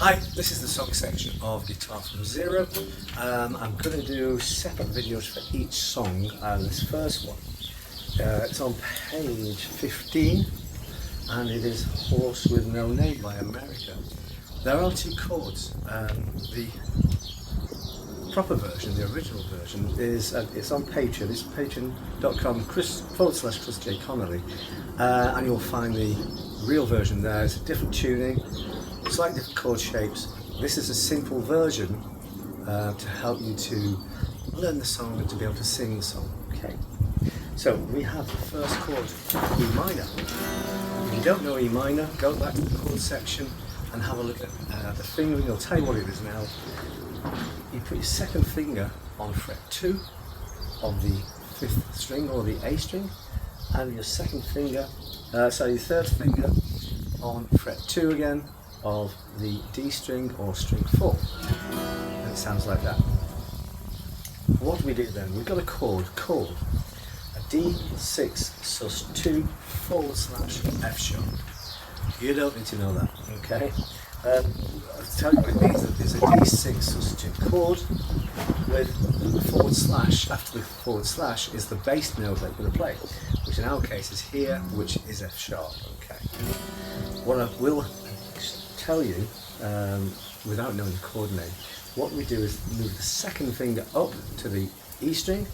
Hi, this is the song section of Guitar from Zero. I'm going to do separate videos for each song. This first one, it's on page 15 and it is Horse with No Name by America. There are two chords. The proper version, the original version, is it's on Patreon. It's patreon.com/Chris J. Connolly, and you'll find the real version there. It's a different tuning, slightly different chord shapes. This is a simple version to help you to learn the song and to be able to sing the song. Okay, so we have the first chord, E minor. If you don't know E minor, go back to the chord section and have a look at the fingering. I'll tell you what it is now. You put your second finger on fret 2 of the 5th string or the A string, and your second finger, your third finger on fret 2 again of the D string or string 4, and it sounds like that. What do we do then? We've got a chord called a D6 sus2 / F sharp. You don't need to know that, okay? I'll tell you what it means. That there's a D6 sus2 chord with / after the / is the bass note that you're going to play, which in our case is here, which is F sharp, okay? What I will tell you, without knowing the chord name, what we do is move the second finger up to the E string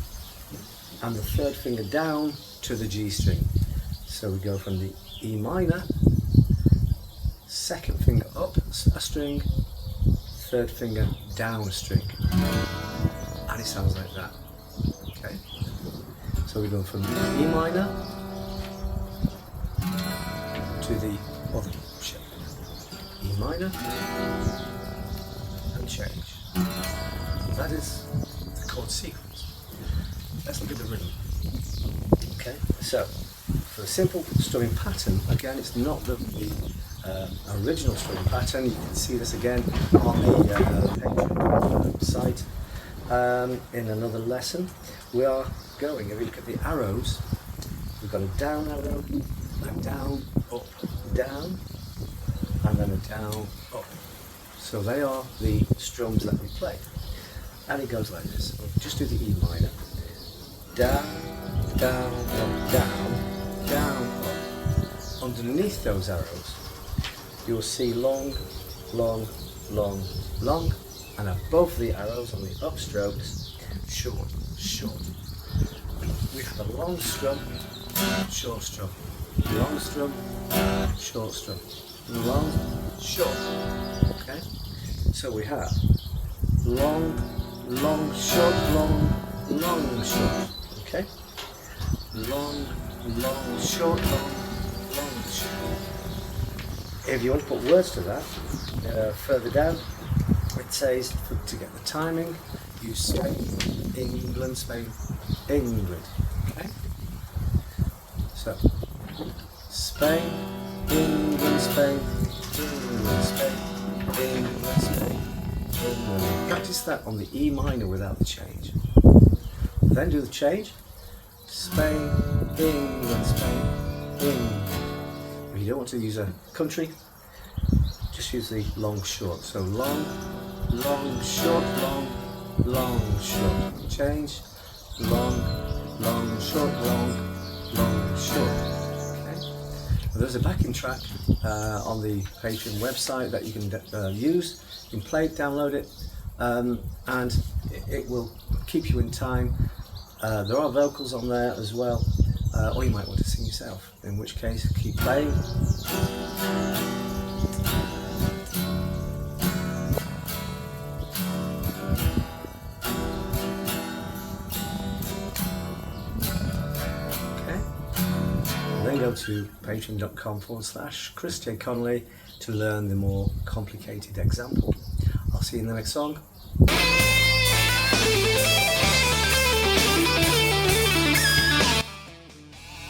and the third finger down to the G string. So we go from the E minor, second finger up a string, third finger down a string, and it sounds like that. Okay, so we go from E minor to the other shape, E minor, and change. That is the chord sequence. Let's look at the rhythm. Okay, so for a simple strumming pattern, again, it's not the original strumming pattern. You can see this again on the Patreon site in another lesson. We are going, if you look at the arrows, we've got a down arrow, a down, up, down, and then a down, up. So they are the strums that we play. And it goes like this. We'll just do the E minor. Down, down, up, down, down, up. Underneath those arrows, you'll see long, long, long, long, and above the arrows on the upstrokes, short, short. We have a long strum, short strum, long strum, short strum, long, short. Okay? So we have long, long, short, long, long, short. Okay? Long, long, short, long, long, short. If you want to put words to that, further down, it says to get the timing, use Spain, England, Spain, England. Okay? So, Spain, England, Spain, England, Spain, England, Spain, England. Practice that on the E minor without the change. Then do the change. Spain, England, Spain, England. If you don't want to use a country, just use the long short. So long, long, short, long, long, short. Change. Long, long, short, long, long, short. Okay. Well, there's a backing track on the Patreon website that you can use. You can play it, download it, and it will keep you in time. There are vocals on there as well. Or you might want to sing yourself, in which case keep playing. Okay. And then go to patreon.com/Chris J. Connolly to learn the more complicated example. I'll see you in the next song.